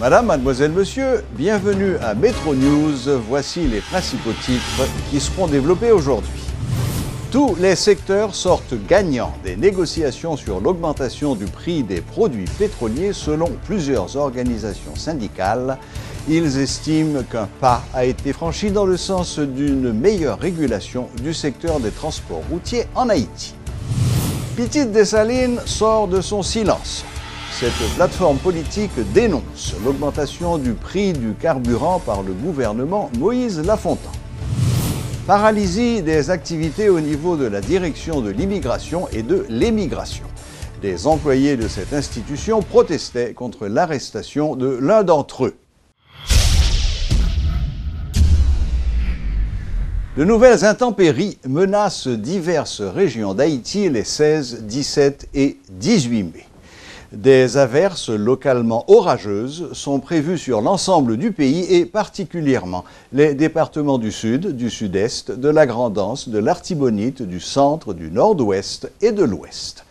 Madame, mademoiselle, monsieur, bienvenue à Métro News. Voici les principaux titres qui seront développés aujourd'hui. Tous les secteurs sortent gagnants des négociations sur l'augmentation du prix des produits pétroliers selon plusieurs organisations syndicales. Ils estiment qu'un pas a été franchi dans le sens d'une meilleure régulation du secteur des transports routiers en Haïti. Petite Dessalines sort de son silence. Cette plateforme politique dénonce l'augmentation du prix du carburant par le gouvernement Moïse Lafontan. Paralysie des activités au niveau de la direction de l'immigration et de l'émigration. Des employés de cette institution protestaient contre l'arrestation de l'un d'entre eux. De nouvelles intempéries menacent diverses régions d'Haïti les 16, 17 et 18 mai. Des averses localement orageuses sont prévues sur l'ensemble du pays et particulièrement les départements du Sud, du Sud-Est, de la Grande-Anse, de l'Artibonite, du Centre, du Nord-Ouest et de l'Ouest.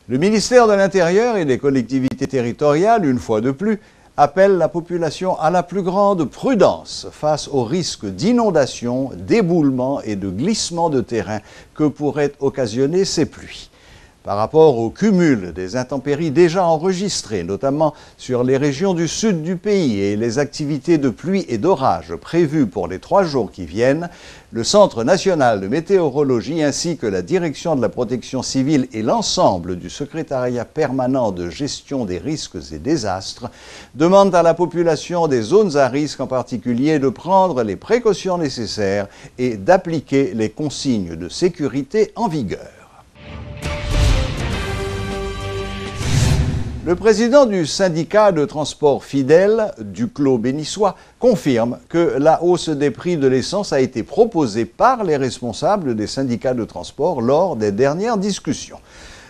Le ministère de l'Intérieur et des collectivités territoriales, une fois de plus, appelle la population à la plus grande prudence face aux risques d'inondation, d'éboulement et de glissement de terrain que pourraient occasionner ces pluies. Par rapport au cumul des intempéries déjà enregistrées, notamment sur les régions du sud du pays et les activités de pluie et d'orage prévues pour les 3 jours qui viennent, le Centre national de météorologie ainsi que la Direction de la protection civile et l'ensemble du secrétariat permanent de gestion des risques et désastres demandent à la population des zones à risque en particulier de prendre les précautions nécessaires et d'appliquer les consignes de sécurité en vigueur. Le président du syndicat de transport fidèle, Duclos Bénissois, confirme que la hausse des prix de l'essence a été proposée par les responsables des syndicats de transport lors des dernières discussions.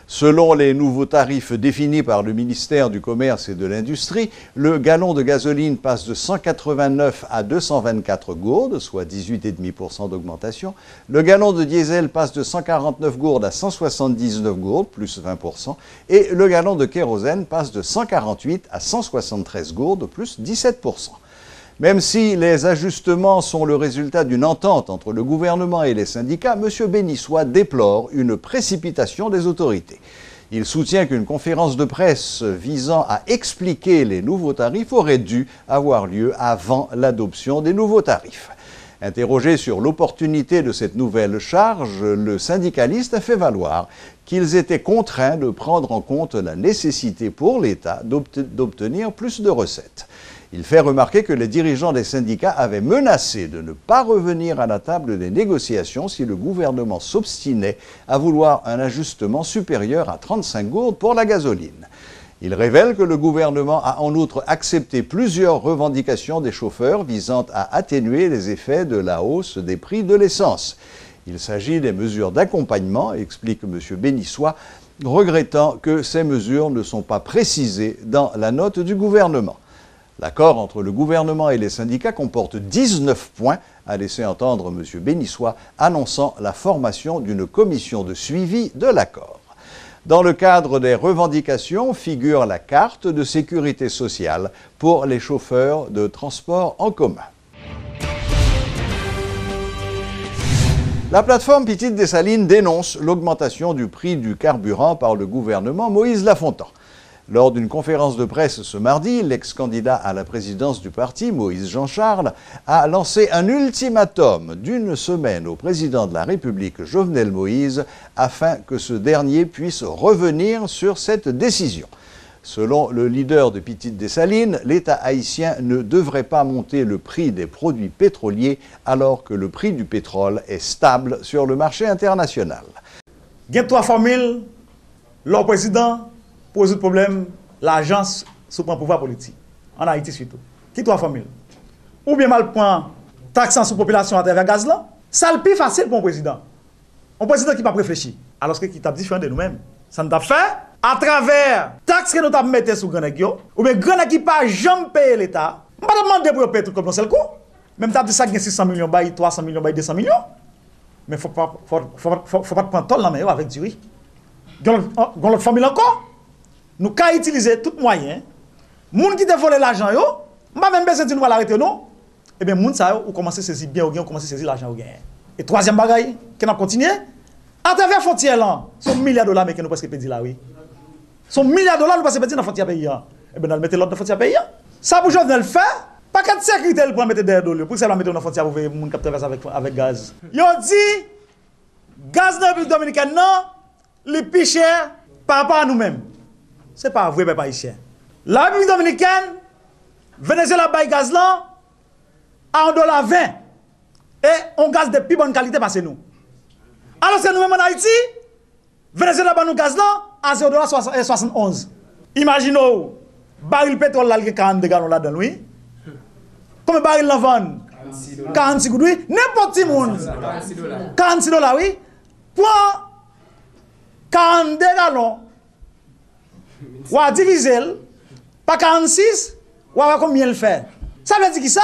Selon les nouveaux tarifs définis par le ministère du Commerce et de l'Industrie, le gallon de gasoline passe de 189 à 224 gourdes, soit 18,5% d'augmentation. Le gallon de diesel passe de 149 gourdes à 179 gourdes, plus 20%. Et le gallon de kérosène passe de 148 à 173 gourdes, plus 17%. Même si les ajustements sont le résultat d'une entente entre le gouvernement et les syndicats, M. Bénissois déplore une précipitation des autorités. Il soutient qu'une conférence de presse visant à expliquer les nouveaux tarifs aurait dû avoir lieu avant l'adoption des nouveaux tarifs. Interrogé sur l'opportunité de cette nouvelle charge, le syndicaliste a fait valoir qu'ils étaient contraints de prendre en compte la nécessité pour l'État d'obtenir plus de recettes. Il fait remarquer que les dirigeants des syndicats avaient menacé de ne pas revenir à la table des négociations si le gouvernement s'obstinait à vouloir un ajustement supérieur à 35 gourdes pour la gasoline. Il révèle que le gouvernement a en outre accepté plusieurs revendications des chauffeurs visant à atténuer les effets de la hausse des prix de l'essence. Il s'agit des mesures d'accompagnement, explique M. Bénissois, regrettant que ces mesures ne sont pas précisées dans la note du gouvernement. L'accord entre le gouvernement et les syndicats comporte 19 points, a laissé entendre M. Bénissois, annonçant la formation d'une commission de suivi de l'accord. Dans le cadre des revendications figure la carte de sécurité sociale pour les chauffeurs de transport en commun. La plateforme Petite Dessalines dénonce l'augmentation du prix du carburant par le gouvernement Moïse Lafontan. Lors d'une conférence de presse ce mardi, l'ex-candidat à la présidence du parti, Moïse Jean-Charles, a lancé un ultimatum d'1 semaine au président de la République, Jovenel Moïse, afin que ce dernier puisse revenir sur cette décision. Selon le leader de Petite Dessalines, l'État haïtien ne devrait pas monter le prix des produits pétroliers alors que le prix du pétrole est stable sur le marché international. Il y a 3 formules, le président pose le problème, l'agence sous le pouvoir politique, en Haïti surtout. Qui 3 formules? Ou bien mal point taxant sur la population à travers gaz là, ça le plus facile pour un président. Un président qui n'a pas réfléchi, alors que qui t'a différent de nous-mêmes. Ça nous a fait à travers taxes que nous avons mis sur les gens, ou bien les gens qui pas jamais payé l'État. Je ne vais pas demander pour payer tout comme ça le coup. Même si tu as dit ça, 600 millions, 300 millions, 200 millions. Mais il ne faut pas prendre tout la main avec du riz. Dans notre famille encore, nous avons utilisé tout moyen. Les gens qui ont volé l'argent, Je ne vais même pas dire nous l'arrêter, non? Eh bien, les gens ont commencé à saisir bien, ont commencé à saisir l'argent. Et troisième bagaille, qui a continué, à travers la frontière, là, son milliard de dollars, mais qui nous presque pédit là, oui. Son milliard de dollars, nous passons pédit dans la frontière pays. Eh bien, nous mettons l'autre dans la frontière pays. Ça, pour Jovenel faire, pas qu'à sécurité pour mettre derrière l'eau, pour que ça la mettre dans la frontière pour voir les gens qui traversent avec gaz. Ils ont dit, gaz dans la République dominicaine, non, le plus cher par rapport à nous-mêmes. Ce n'est pas vrai, mais pas cher. La République dominicaine, Venezuela baille gaz là à $1,20 et on gaz de plus bonne qualité parce que nous. Alors c'est nous-mêmes en Haïti, Venezuela baille nous gaz là à $0,71. Imaginez, baril pétrole là qui 42 gallons là-dedans, oui. Combien de barils la vendent? 46 $. Oui. N'importe qui monde. 46 $, oui. Pour 42 gallons, ou à diviser, pas 46, ou à combien le fait. Ça veut dire que ça,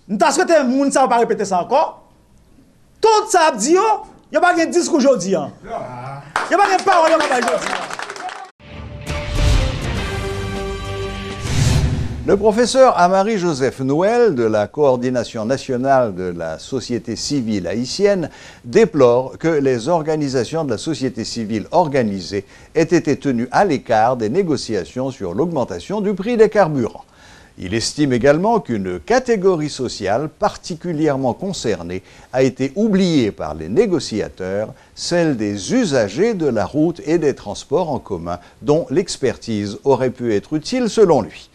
nous avons souhaité que les gens ne pas répéter ça encore. Tout ça, il n'y a pas de discours aujourd'hui. Il n'y a pas de parole aujourd'hui. Le professeur Amaury-Joseph Noël de la Coordination nationale de la société civile haïtienne déplore que les organisations de la société civile organisées aient été tenues à l'écart des négociations sur l'augmentation du prix des carburants. Il estime également qu'une catégorie sociale particulièrement concernée a été oubliée par les négociateurs, celle des usagers de la route et des transports en commun, dont l'expertise aurait pu être utile selon lui.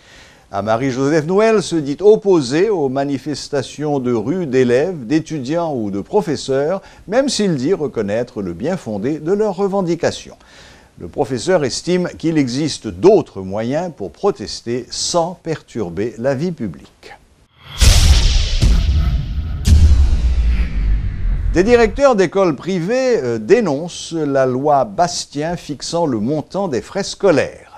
Amaury-Joseph Noël se dit opposé aux manifestations de rue d'élèves, d'étudiants ou de professeurs, même s'il dit reconnaître le bien fondé de leurs revendications. Le professeur estime qu'il existe d'autres moyens pour protester sans perturber la vie publique. Des directeurs d'écoles privées dénoncent la loi Bastien fixant le montant des frais scolaires.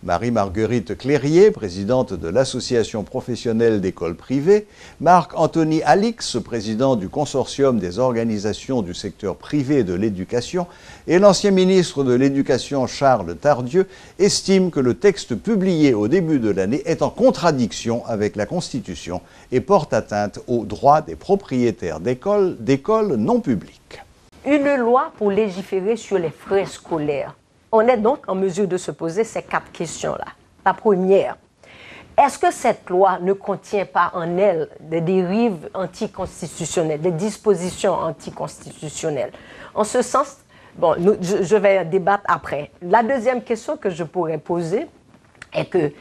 Marie-Marguerite Clérier, présidente de l'Association professionnelle d'écoles privées, Marc-Anthony Alix, président du consortium des organisations du secteur privé de l'éducation, et l'ancien ministre de l'Éducation Charles Tardieu estiment que le texte publié au début de l'année est en contradiction avec la Constitution et porte atteinte aux droits des propriétaires d'écoles non publiques. Une loi pour légiférer sur les frais scolaires. On est donc en mesure de se poser ces 4 questions-là. La première, est-ce que cette loi ne contient pas en elle des dérives anticonstitutionnelles, des dispositions anticonstitutionnelles? En ce sens, bon, je vais débattre après. La deuxième question que je pourrais poser est que,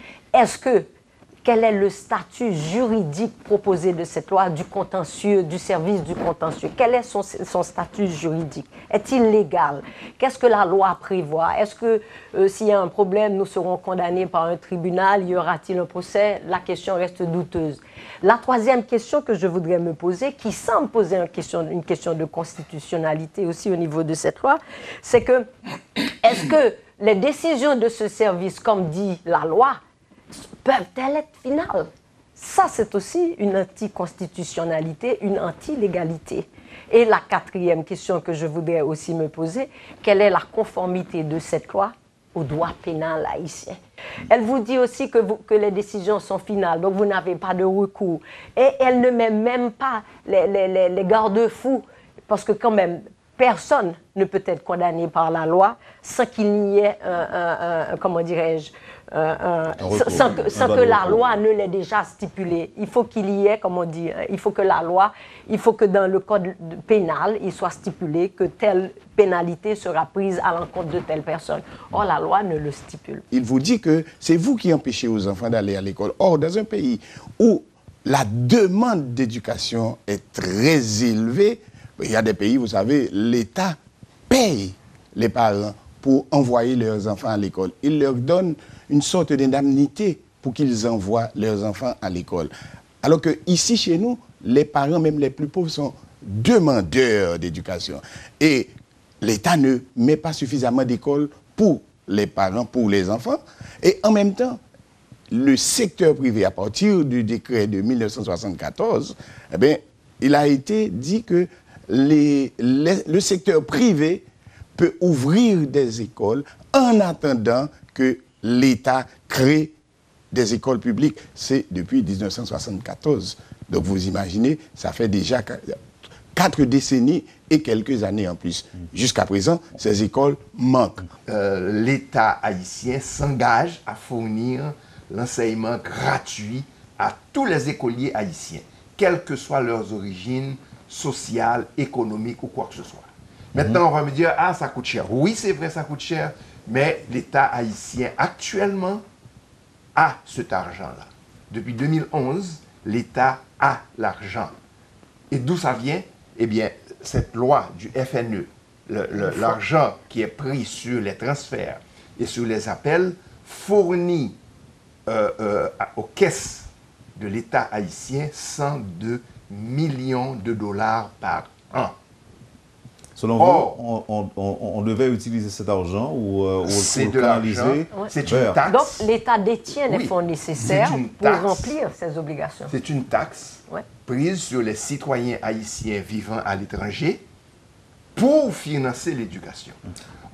quel est le statut juridique proposé de cette loi du contentieux, du service du contentieux? Quel est son statut juridique? Est-il légal? Qu'est-ce que la loi prévoit? Est-ce que s'il y a un problème, nous serons condamnés par un tribunal? Y aura-t-il un procès? La question reste douteuse. La troisième question que je voudrais me poser, qui semble poser une question de constitutionnalité aussi au niveau de cette loi, c'est que, est-ce que les décisions de ce service, comme dit la loi, peuvent-elles être finales? Ça, c'est aussi une anticonstitutionnalité, une anti-légalité. Et la quatrième question que je voudrais aussi me poser, quelle est la conformité de cette loi au droit pénal haïtien? Elle vous dit aussi que les décisions sont finales, donc vous n'avez pas de recours. Et elle ne met même pas les garde-fous, parce que quand même, personne ne peut être condamné par la loi sans qu'il n'y ait comment dirais-je, sans que la loi ne l'ait déjà stipulé. Il faut qu'il y ait, comme on dit, il faut que dans le code pénal, il soit stipulé que telle pénalité sera prise à l'encontre de telle personne. Or, la loi ne le stipule. Il vous dit que c'est vous qui empêchez aux enfants d'aller à l'école. Or, dans un pays où la demande d'éducation est très élevée, il y a des pays, vous savez, l'État paye les parents pour envoyer leurs enfants à l'école. Il leur donne une sorte d'indemnité pour qu'ils envoient leurs enfants à l'école. Alors que ici, chez nous, les parents, même les plus pauvres, sont demandeurs d'éducation. Et l'État ne met pas suffisamment d'écoles pour les parents, pour les enfants. Et en même temps, le secteur privé, à partir du décret de 1974, eh bien, il a été dit que le secteur privé peut ouvrir des écoles en attendant que l'État crée des écoles publiques, c'est depuis 1974. Donc vous imaginez, ça fait déjà 4 décennies et quelques années en plus. Jusqu'à présent, ces écoles manquent. L'État haïtien s'engage à fournir l'enseignement gratuit à tous les écoliers haïtiens, quelles que soient leurs origines sociales, économiques ou quoi que ce soit. Maintenant, on va me dire, ah, ça coûte cher. Oui, c'est vrai, ça coûte cher, mais l'État haïtien actuellement a cet argent-là. Depuis 2011, l'État a l'argent. Et d'où ça vient? Eh bien, cette loi du FNE, l'argent qui est pris sur les transferts et sur les appels, fournit aux caisses de l'État haïtien 102 millions de dollars par an. Selon vous, on devait utiliser cet argent ou c'est le de canaliser l'argent, c'est une taxe. Donc, l'État détient les fonds nécessaires pour remplir ses obligations. C'est une taxe prise sur les citoyens haïtiens vivant à l'étranger pour financer l'éducation.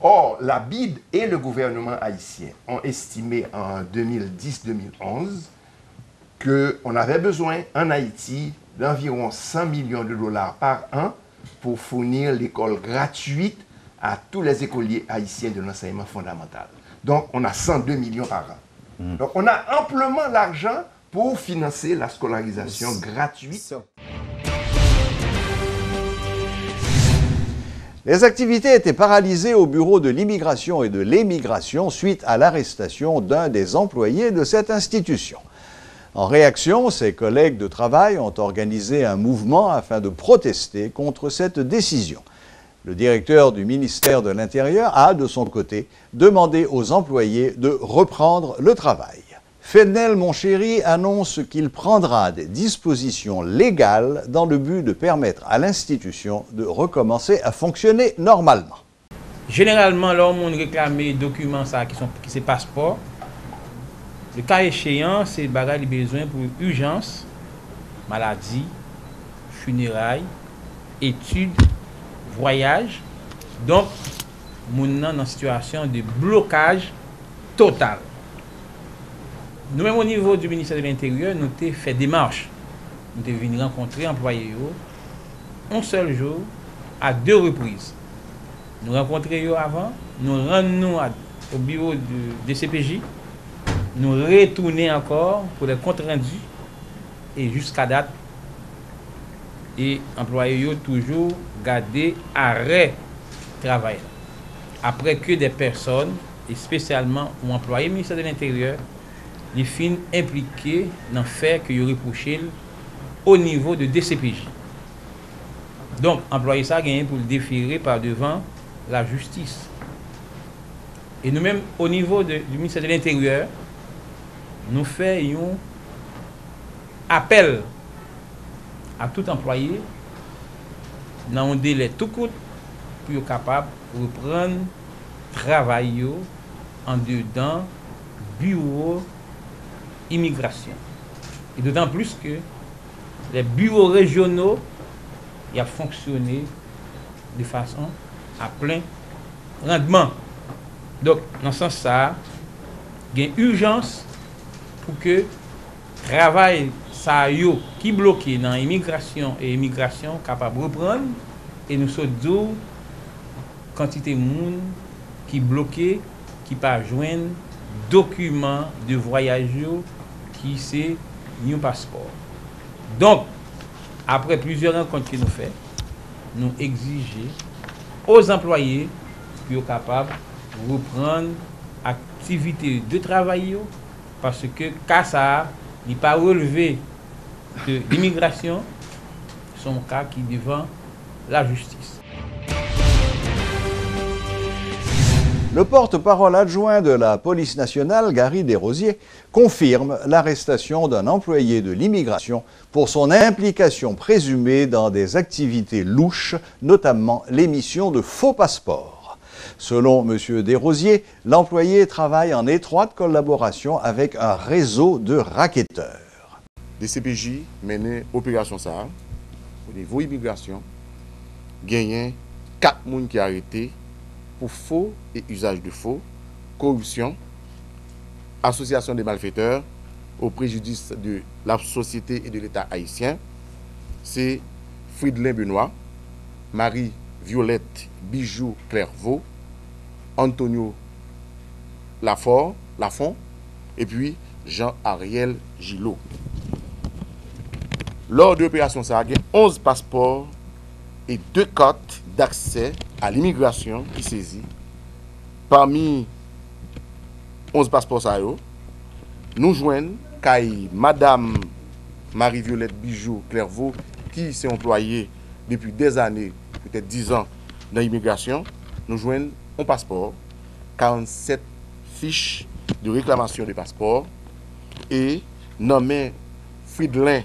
Or, la BID et le gouvernement haïtien ont estimé en 2010-2011 qu'on avait besoin en Haïti d'environ 100 millions de dollars par an pour fournir l'école gratuite à tous les écoliers haïtiens de l'enseignement fondamental. Donc, on a 102 millions par an. Donc, on a amplement l'argent pour financer la scolarisation gratuite. Les activités étaient paralysées au bureau de l'immigration et de l'émigration suite à l'arrestation d'un des employés de cette institution. En réaction, ses collègues de travail ont organisé un mouvement afin de protester contre cette décision. Le directeur du ministère de l'Intérieur a, de son côté, demandé aux employés de reprendre le travail. Fenel Monchéri annonce qu'il prendra des dispositions légales dans le but de permettre à l'institution de recommencer à fonctionner normalement. Généralement, l'homme on réclame des documents qui sont passeports. Le cas échéant, c'est le bagage de besoin pour urgence, maladie, funérailles, études, voyage. Donc, nous sommes en situation de blocage total. Nous-mêmes, au niveau du ministère de l'Intérieur, nous avons fait des démarches. Nous sommes venus rencontrer employés un seul jour, à 2 reprises. Nous rencontrons avant, nous rendons au bureau de DCPJ, nous retournons encore pour les comptes rendus et jusqu'à date, et employés toujours gardé arrêt travail. Après que des personnes, et spécialement ou employés du ministère de l'Intérieur, les fins impliqués dans le fait que vous reprochez au niveau de DCPJ. Donc, employé ça gagné pour le déférer par devant la justice. Et nous-mêmes, au niveau du ministère de l'Intérieur, nous faisons appel à tout employé dans un délai tout court pour être capable de reprendre le travail en dedans bureau immigration. Et d'autant plus que les bureaux régionaux ont fonctionné de façon à plein rendement. Donc, dans ce sens-là, il y a une urgence pour que le travail qui est bloqué dans l'immigration et l'immigration capable de reprendre et nous sommes d'où quantité de monde qui est bloqué, qui ne peut pas joindre documents de voyage qui c'est un passeport. Donc, après plusieurs rencontres que nous faisons, nous exigeons aux employés pour être capables de reprendre l'activité de travail parce que cas ça n'est pas relevé de l'immigration, son cas qui est devant la justice. Le porte-parole adjoint de la police nationale, Gary Desrosiers, confirme l'arrestation d'un employé de l'immigration pour son implication présumée dans des activités louches, notamment l'émission de faux passeports. Selon M. Desrosiers, l'employé travaille en étroite collaboration avec un réseau de racketteurs. DCPJ mène opération ça au niveau immigration, gagnant 4 personnes qui sont arrêtés pour faux et usage de faux, corruption, association des malfaiteurs au préjudice de la société et de l'État haïtien, c'est Fridolin Benoît, Marie-Violette Bijou Clairvaux, Antonio Lafont, et puis Jean-Ariel Gillot. Lors de l'opération, ça a eu 11 passeports et 2 cartes d'accès à l'immigration qui saisit. Parmi 11 passeports, ça nous joignent Madame Marie-Violette Bijou Clairvaux, qui s'est employée depuis des années, peut-être 10 ans, dans l'immigration. Nous joignent un passeport, 47 fiches de réclamation de passeport, et nommé Fridolin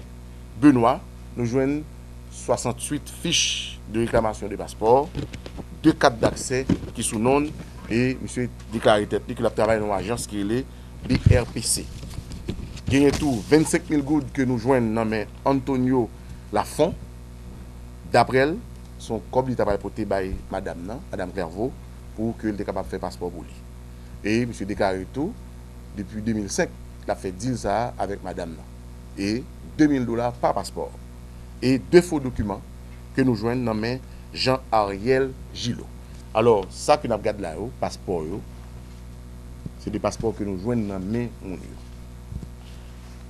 Benoît, nous joignons 68 fiches de réclamation de passeport, 2 cartes d'accès qui sont non, et M. déclaré tête qu'il a travaillé dans l'agence qui est le BRPC. Il y a tout 25 000 gouttes que nous joignons nommé Antonio Lafont. D'après elle, son corps il travaille pour Madame Clairvaux pour qu'elle soit capable de faire passeport pour lui. Et M. déclaré tout, depuis 2005, il a fait deal ça avec Madame. Et $2000 par passeport. Et 2 faux documents que nous joignons nommés Jean-Ariel Gillot. Alors, ça que nous regardons là, passeport, c'est des passeports que nous joignons nommés.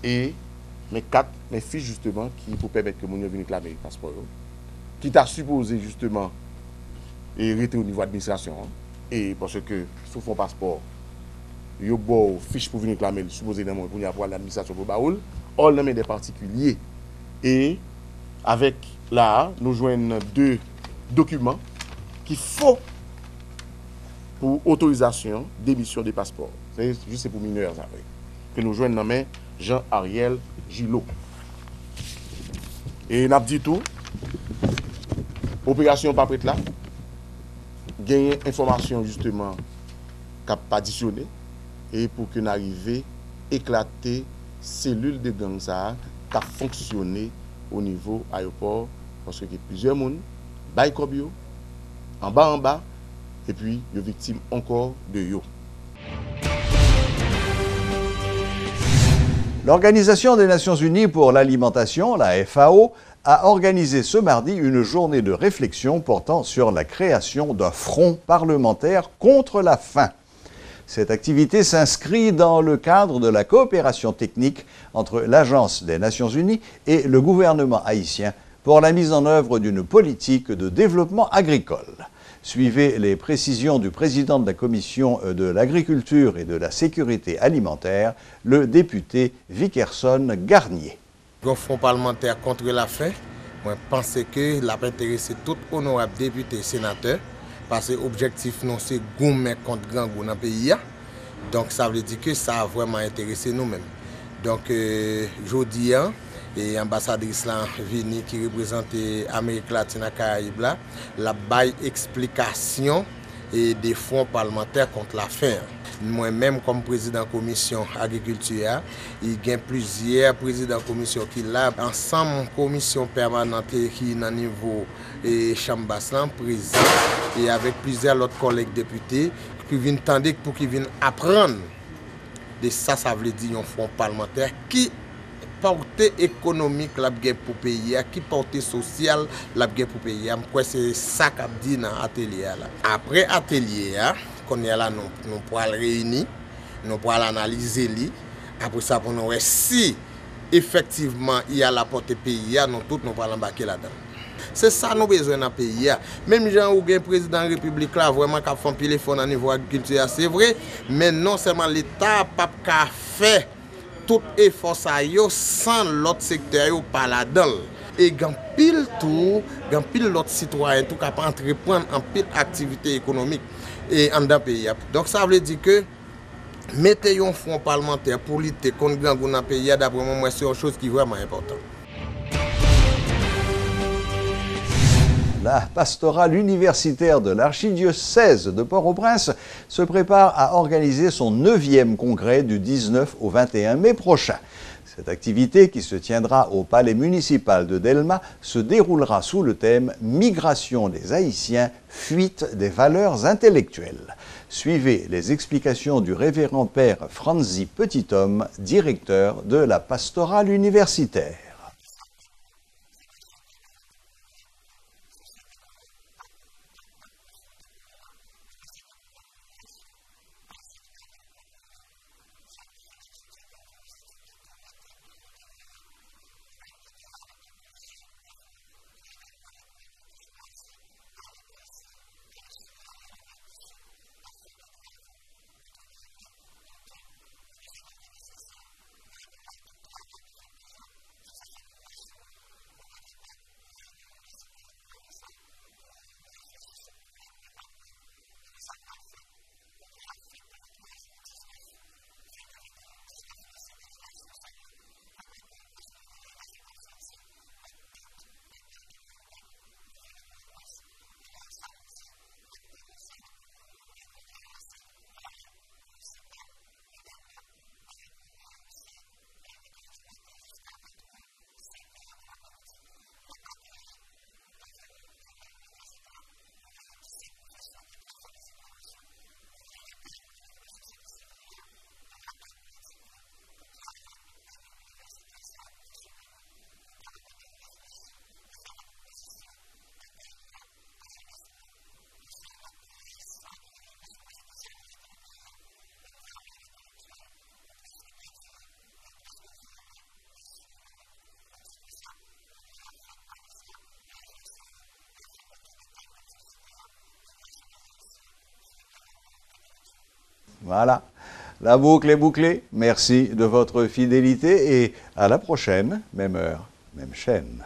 Et mes fiches justement qui pour permettre que nous vienne réclamer le passeport. Qui t'a supposé justement et rester au niveau de l'administration. Et parce que sauf un passeport, il y a une fiche pour venir réclamer, supposément pour y avoir l'administration pour baoul. On le met des particuliers. Et avec là, nous joignons 2 documents qu'il faut pour autorisation d'émission des passeports. C'est juste pour mineurs après. Que nous joignons nommé Jean-Ariel Gillot. Et nous avons dit tout. Opération pas prête là. Gagner information justement qui pas additionné et pour que nous arrivions à éclater cellule de gang ça qui a fonctionné au niveau aéroport parce que plusieurs monde bail kobio en bas et puis les victimes encore de yo. L'Organisation des Nations Unies pour l'alimentation, la FAO, a organisé ce mardi une journée de réflexion portant sur la création d'un front parlementaire contre la faim. Cette activité s'inscrit dans le cadre de la coopération technique entre l'Agence des Nations Unies et le gouvernement haïtien pour la mise en œuvre d'une politique de développement agricole. Suivez les précisions du président de la Commission de l'Agriculture et de la Sécurité alimentaire, le député Vickerson Garnier. Le Front parlementaire contre la faim, je pense que l'a intéressé tout honorable député et sénateur, parce que l'objectif non c'est goumer contre grand goût dans le pays. Donc ça veut dire que ça a vraiment intéressé nous-mêmes. Donc jeudi, et ambassadrice Vini qui représente l'Amérique latine et Caraïbes là, la baille explication et des fonds parlementaires contre la faim. Moi-même comme président de la commission agriculture, il y a plusieurs présidents de commission qui là ensemble commission permanente qui est au niveau et chambre basse président et avec plusieurs autres collègues députés qui viennent tandis pour qu'ils viennent apprendre de ça veut dire un fonds parlementaire qui portée économique la guerre pour pays, qui portée sociale la guerre pour pays. Moi c'est ça qu'a dit dans l'atelier là. Après atelier qu'on est là nous pourrons réunir, nous pourrons analyser li. Après ça pour nous si effectivement il y a la portée pays, nous tous nous pourrons embarquer là-dedans. C'est ça nous besoin dans le pays. Même gens ou bien président de la République là vraiment qui font pile fond au niveau agriculture, c'est vrai, mais non seulement l'État pas qu'a fait tout effort ça yo sans l'autre secteur yo pas là-dedans. Et gan pile tout, gan pile l'autre citoyen tout capable entreprendre en pile activité économique et en dans pays. Donc ça veut dire que mettez un fonds parlementaire pour lutter contre grand goût dans le pays d'après moi c'est une chose qui est vraiment importante. La pastorale universitaire de l'archidiocèse de Port-au-Prince se prépare à organiser son 9e congrès du 19 au 21 mai prochain. Cette activité, qui se tiendra au palais municipal de Delma, se déroulera sous le thème « Migration des Haïtiens, fuite des valeurs intellectuelles ». Suivez les explications du révérend père Franzi Petithomme, directeur de la pastorale universitaire. Voilà, la boucle est bouclée. Merci de votre fidélité et à la prochaine, même heure, même chaîne.